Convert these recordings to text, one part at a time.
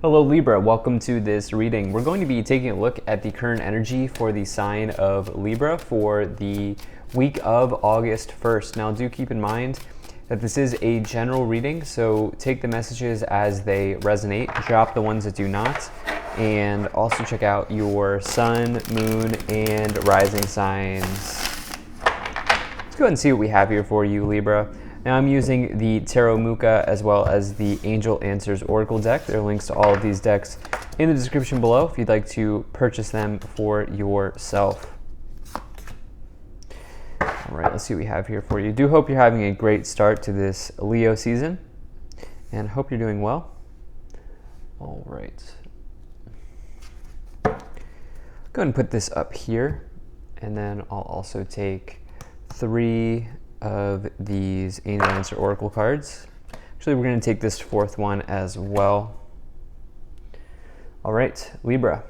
Hello Libra, welcome to this reading. We're going to be taking a look at the current energy for the sign of Libra for the week of August 1st. Now do keep in mind that this is a general reading, so take the messages as they resonate, drop the ones that do not, and also check out your sun, moon, and rising signs. Let's go ahead and see what we have here for you, Libra. Now I'm using the Tarot Muka as well as the Angel Answers Oracle deck. There are links to all of these decks in the description below if you'd like to purchase them for yourself. All right, let's see what we have here for you. Do hope you're having a great start to this Leo season and hope you're doing well. All right. Go ahead and put this up here, and then I'll also take 3 of these Angel Answer Oracle cards. Actually, we're going to take this 4th one as well. All right, Libra.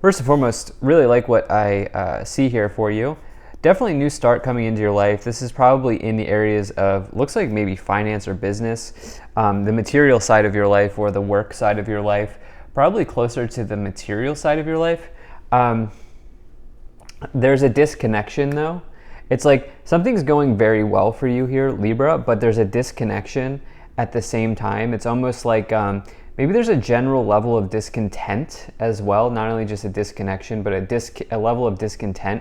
First and foremost, really like what I see here for you. Definitely a new start coming into your life. This is probably in the areas of, looks like maybe finance or business, the material side of your life or the work side of your life, probably closer to the material side of your life. There's a disconnection though. It's like something's going very well for you here, Libra, but there's a disconnection at the same time. It's almost like maybe there's a general level of discontent as well, not only just a disconnection, but a level of discontent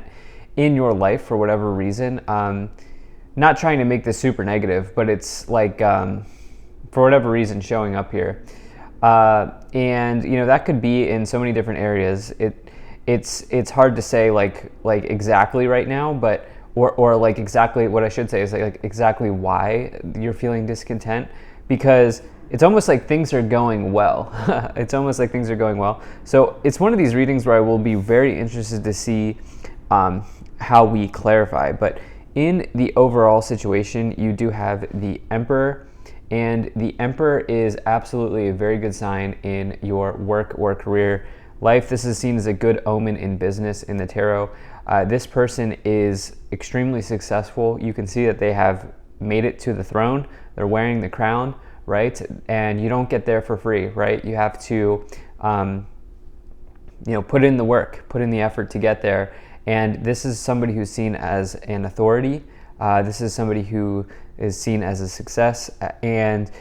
in your life for whatever reason. Not trying to make this super negative, but it's like for whatever reason showing up here. And you know, that could be in so many different areas. It's hard to say like exactly right now, but or like exactly what I should say is like exactly why you're feeling discontent, because it's almost like things are going well. It's almost like things are going well. So it's one of these readings where I will be very interested to see how we clarify. But in the overall situation, you do have the Emperor, and the Emperor is absolutely a very good sign in your work or career life. This is seen as a good omen in business in the tarot. This person is extremely successful. You can see that they have made it to the throne. They're wearing the crown, right? And you don't get there for free, right? You have to, put in the work, put in the effort to get there. And this is somebody who's seen as an authority. This is somebody who is seen as a success, and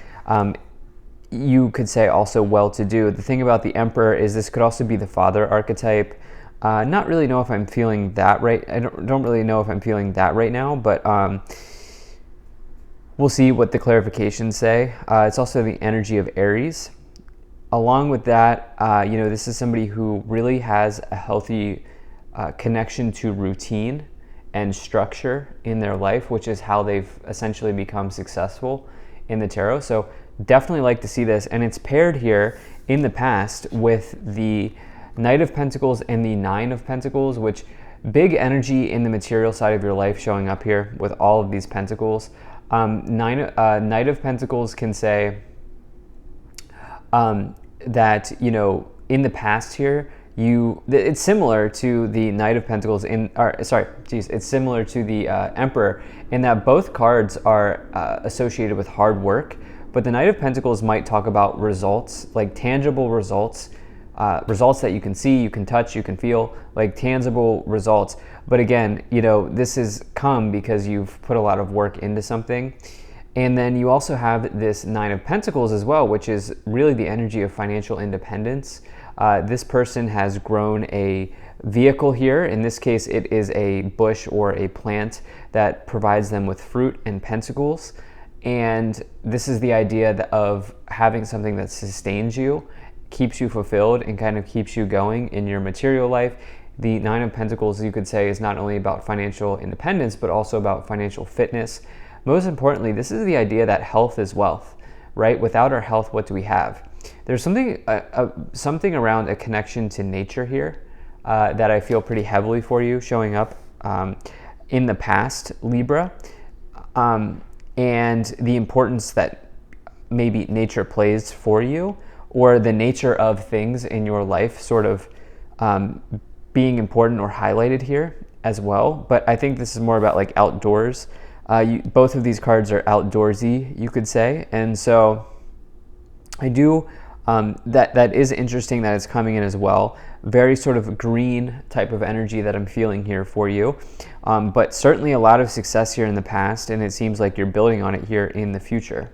you could say also well-to-do. The thing about the Emperor is this could also be the father archetype. Not really know if I'm feeling that right. I don't really know if I'm feeling that right now, but we'll see what the clarifications say. It's also the energy of Aries. Along with that, this is somebody who really has a healthy connection to routine and structure in their life, which is how they've essentially become successful in the tarot. So definitely like to see this, and it's paired here in the past with the Knight of Pentacles and the 9 of Pentacles, which big energy in the material side of your life showing up here with all of these pentacles. Knight of Pentacles can say that, in the past here, it's similar to the Knight of Pentacles it's similar to the Emperor in that both cards are associated with hard work, but the Knight of Pentacles might talk about results, like tangible results, results that you can see, you can touch, you can feel, like tangible results. But again, this has come because you've put a lot of work into something. And then you also have this 9 of Pentacles as well, which is really the energy of financial independence. This person has grown a vehicle here. In this case, it is a bush or a plant that provides them with fruit and pentacles. And this is the idea of having something that sustains you, keeps you fulfilled, and kind of keeps you going in your material life. The 9 of Pentacles, you could say, is not only about financial independence, but also about financial fitness. Most importantly, this is the idea that health is wealth, right? Without our health, what do we have? There's something around a connection to nature here that I feel pretty heavily for you showing up in the past, Libra, and the importance that maybe nature plays for you, or the nature of things in your life sort of being important or highlighted here as well. But I think this is more about like outdoors. Both of these cards are outdoorsy, you could say. And so I do That is interesting that it's coming in as well. Very sort of green type of energy that I'm feeling here for you. But certainly a lot of success here in the past, and it seems like you're building on it here in the future.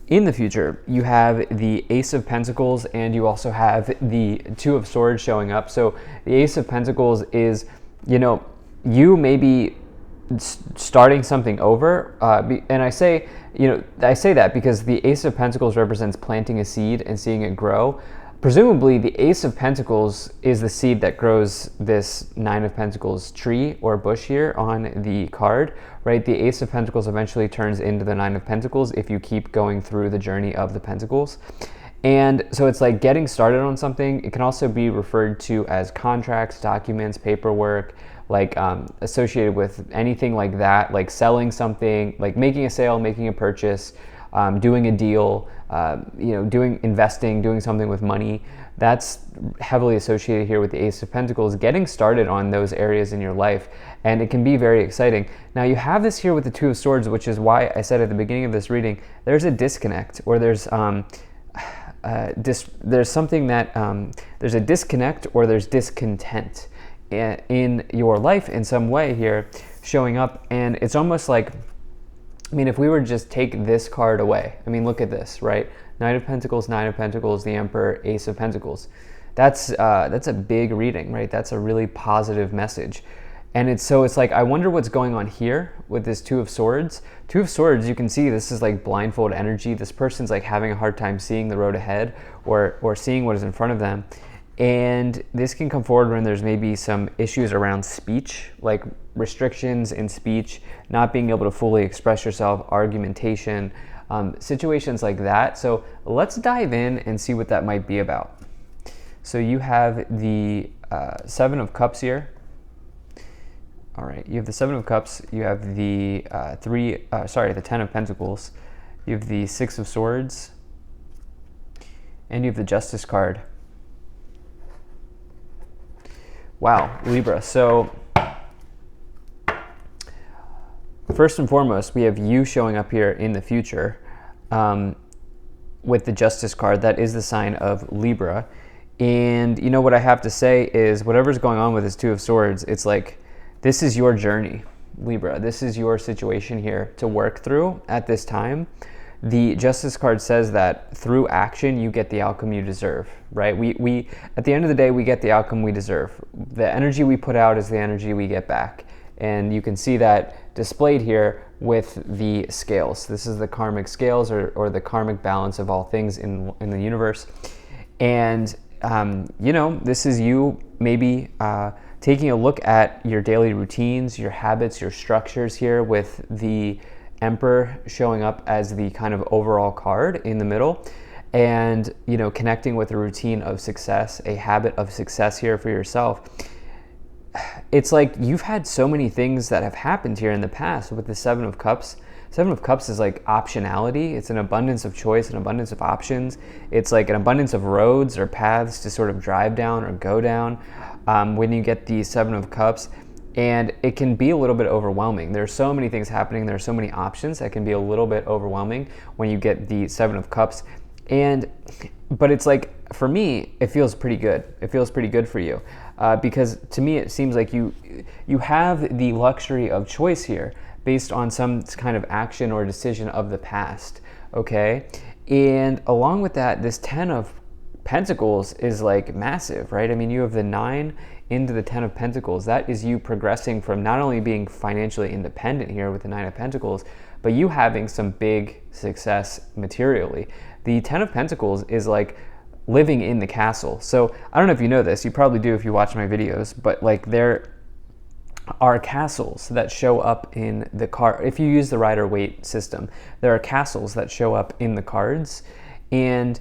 In the future, you have the Ace of Pentacles and you also have the Two of Swords showing up. So the Ace of Pentacles is, you may be starting something over. And I say that because the Ace of Pentacles represents planting a seed and seeing it grow. Presumably, the Ace of Pentacles is the seed that grows this Nine of Pentacles tree or bush here on the card, right? The Ace of Pentacles eventually turns into the Nine of Pentacles if you keep going through the journey of the Pentacles. And so it's like getting started on something. It can also be referred to as contracts, documents, paperwork, like associated with anything like that, like selling something, like making a sale, making a purchase, doing a deal, investing, doing something with money. That's heavily associated here with the Ace of Pentacles, getting started on those areas in your life, and it can be very exciting. Now you have this here with the Two of Swords, which is why I said at the beginning of this reading, there's a disconnect, or there's something that there's a disconnect or there's discontent in your life in some way here showing up, and it's almost like, if we were to just take this card away, look at this, right? Knight of Pentacles, Nine of Pentacles, the Emperor, Ace of Pentacles. That's a big reading, right? That's a really positive message. And it's like, I wonder what's going on here with this Two of Swords. Two of Swords, you can see this is like blindfold energy. This person's like having a hard time seeing the road ahead or seeing what is in front of them. And this can come forward when there's maybe some issues around speech, like restrictions in speech, not being able to fully express yourself, argumentation, situations like that. So let's dive in and see what that might be about. So you have the Seven of Cups here. All right, you have the Seven of Cups, you have the the Ten of Pentacles, you have the Six of Swords, and you have the Justice card. Wow, Libra. So first and foremost, we have you showing up here in the future with the Justice card. That is the sign of Libra. And what I have to say is whatever's going on with this Two of Swords, it's like, this is your journey, Libra. This is your situation here to work through at this time. The Justice card says that through action, you get the outcome you deserve, right? We at the end of the day, we get the outcome we deserve. The energy we put out is the energy we get back. And you can see that displayed here with the scales. This is the karmic scales or the karmic balance of all things in the universe. And, this is you maybe taking a look at your daily routines, your habits, your structures here with the Emperor showing up as the kind of overall card in the middle, and connecting with a routine of success, a habit of success here for yourself. It's like you've had so many things that have happened here in the past with the Seven of Cups. Seven of Cups is like optionality. It's an abundance of choice, an abundance of options. It's like an abundance of roads or paths to sort of drive down or go down when you get the Seven of Cups. And it can be a little bit overwhelming. There are so many things happening. There are so many options that can be a little bit overwhelming when you get the Seven of Cups. But it's like, for me, it feels pretty good. It feels pretty good for you because to me, it seems like you have the luxury of choice here based on some kind of action or decision of the past, okay? And along with that, this Ten of Pentacles is like massive, right? You have the 9 into the 10 of Pentacles. That is you progressing from not only being financially independent here with the 9 of Pentacles, but you having some big success materially. The 10 of Pentacles is like living in the castle. So I don't know if you know this, you probably do if you watch my videos, but like there are castles that show up in the card. If you use the Rider-Waite system, there are castles that show up in the cards. And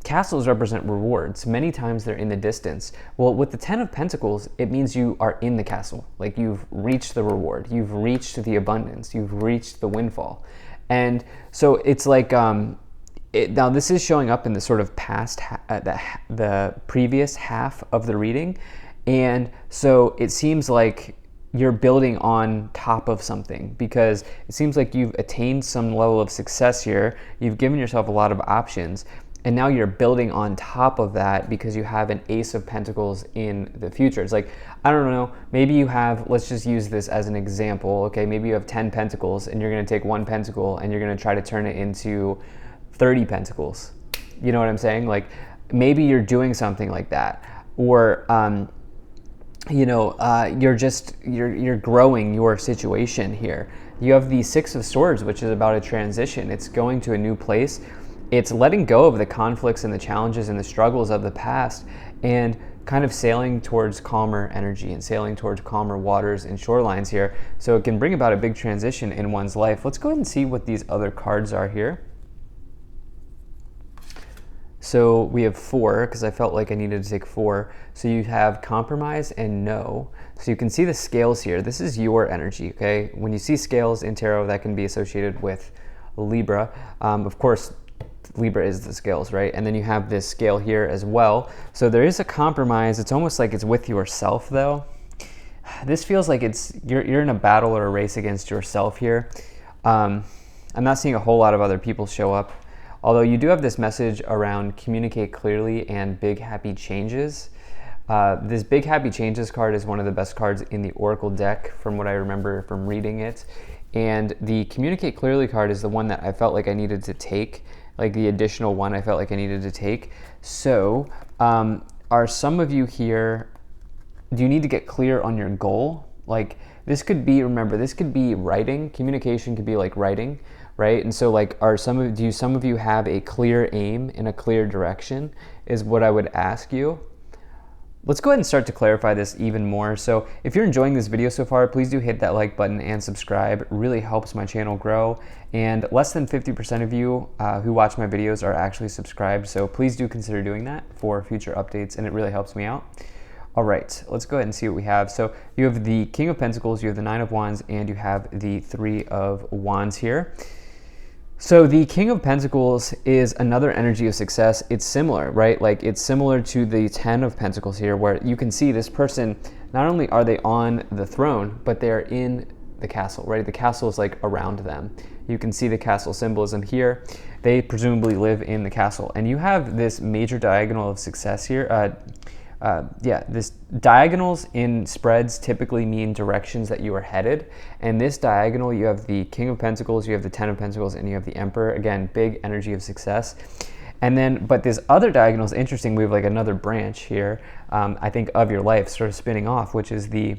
castles represent rewards. Many times they're in the distance. Well, with the 10 of Pentacles, it means you are in the castle. Like you've reached the reward, you've reached the abundance, you've reached the windfall. And so it's like, now this is showing up in the sort of past, the previous half of the reading. And so it seems like you're building on top of something because it seems like you've attained some level of success here. You've given yourself a lot of options. and now you're building on top of that because you have an Ace of Pentacles in the future. It's like, I don't know, maybe you have, let's just use this as an example, okay, maybe you have 10 pentacles and you're going to take one pentacle and you're going to try to turn it into 30 pentacles. You know what I'm saying? Like, maybe you're doing something like that, or you're growing your situation here. You have the Six of Swords, which is about a transition. It's going to a new place. It's letting go of the conflicts and the challenges and the struggles of the past and kind of sailing towards calmer energy and sailing towards calmer waters and shorelines here. So it can bring about a big transition in one's life. Let's go ahead and see what these other cards are here. So we have 4, because I felt like I needed to take 4. So you have compromise and no. So you can see the scales here. This is your energy, okay? When you see scales in tarot, that can be associated with Libra. Of course, Libra is the scales, right? And then you have this scale here as well. So there is a compromise. It's almost like it's with yourself, though. This feels like you're in a battle or a race against yourself here. I'm not seeing a whole lot of other people show up. Although you do have this message around communicate clearly and big happy changes. This big happy changes card is one of the best cards in the Oracle deck from what I remember from reading it. And the communicate clearly card is the one that I felt like I needed to take, like the additional one I felt like I needed to take. So are some of you here, do you need to get clear on your goal? Like this could be, remember, this could be writing. Communication could be like writing. Right? And so like, do some of you have a clear aim in a clear direction is what I would ask you. Let's go ahead and start to clarify this even more. So if you're enjoying this video so far, please do hit that like button and subscribe. It really helps my channel grow. And less than 50% of you who watch my videos are actually subscribed. So please do consider doing that for future updates and it really helps me out. All right, let's go ahead and see what we have. So you have the King of Pentacles, you have the Nine of Wands, and you have the Three of Wands here. So the King of Pentacles is another energy of success. It's similar, right? Like it's similar to the 10 of Pentacles here, where you can see this person, not only are they on the throne, but they're in the castle, right? The castle is like around them. You can see the castle symbolism here. They presumably live in the castle. And you have this major diagonal of success here. This diagonals in spreads typically mean directions that you are headed. And this diagonal, you have the King of Pentacles, you have the 10 of Pentacles, and you have the Emperor. Again, big energy of success. And then, but this other diagonal is interesting. We have like another branch here, I think, of your life sort of spinning off, which is the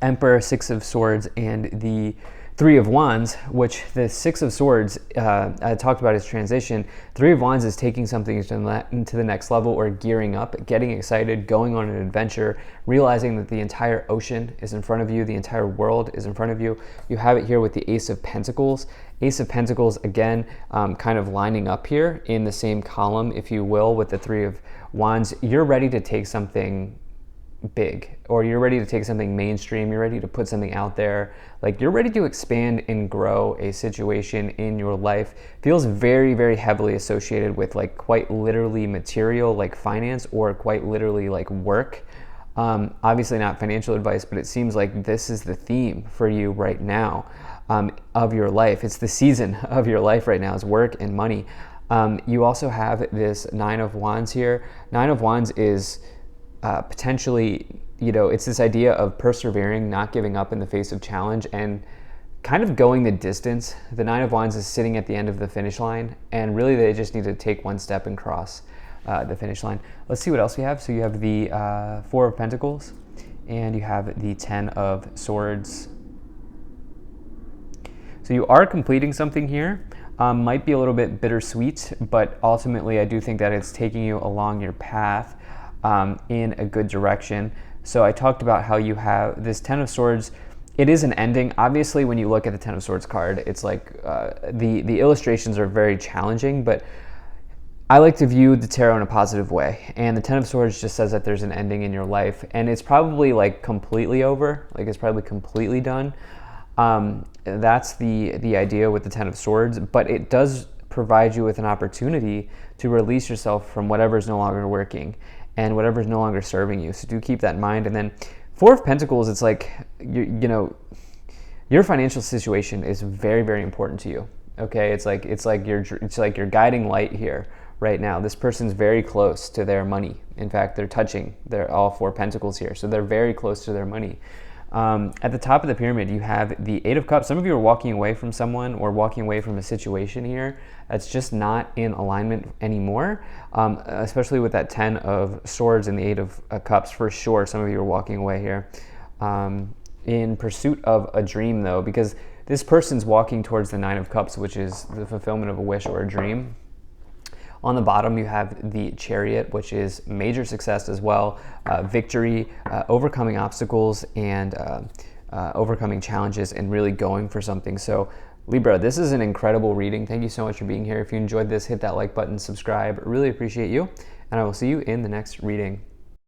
Emperor, Six of Swords, and the Three of Wands, which the Six of Swords, I talked about his transition. Three of Wands is taking something into the next level or gearing up, getting excited, going on an adventure, realizing that the entire ocean is in front of you, the entire world is in front of you. You have it here with the Ace of Pentacles. Ace of Pentacles, again, kind of lining up here in the same column, if you will, with the Three of Wands. You're ready to take something big, or you're ready to take something mainstream, you're ready to put something out there, like you're ready to expand and grow a situation in your life. Feels very, very heavily associated with like quite literally material, like finance, or quite literally like work. Obviously not financial advice, but it seems like this is the theme for you right now of your life. It's the season of your life right now is work and money. You also have this Nine of Wands here. Nine of Wands is potentially, it's this idea of persevering, not giving up in the face of challenge, and kind of going the distance. The Nine of Wands is sitting at the end of the finish line, and really they just need to take one step and cross the finish line. Let's see what else we have. So you have the Four of Pentacles, and you have the 10 of Swords. So you are completing something here. Might be a little bit bittersweet, but ultimately I do think that it's taking you along your path in a good direction. So I talked about how you have this 10 of Swords. It is an ending. Obviously, when you look at the 10 of Swords card, it's like the illustrations are very challenging, but I like to view the tarot in a positive way. And the 10 of Swords just says that there's an ending in your life, and it's probably like completely over, like it's probably completely done. That's the idea with the 10 of Swords, but it does provide you with an opportunity to release yourself from whatever is no longer working and whatever is no longer serving you. So do keep that in mind. And then Four of Pentacles, it's like, your financial situation is very, very important to you. Okay, it's like your guiding light here, right now. This person's very close to their money. In fact, they're touching. They're all 4 pentacles here, so they're very close to their money. At the top of the pyramid, you have the 8 of Cups. Some of you are walking away from someone or walking away from a situation here that's just not in alignment anymore, especially with that 10 of Swords and the 8 of Cups. For sure, some of you are walking away here in pursuit of a dream, though, because this person's walking towards the 9 of Cups, which is the fulfillment of a wish or a dream. On the bottom, you have the Chariot, which is major success as well, victory, overcoming obstacles, and overcoming challenges, and really going for something. So Libra, this is an incredible reading. Thank you so much for being here. If you enjoyed this, hit that like button, subscribe. Really appreciate you, and I will see you in the next reading.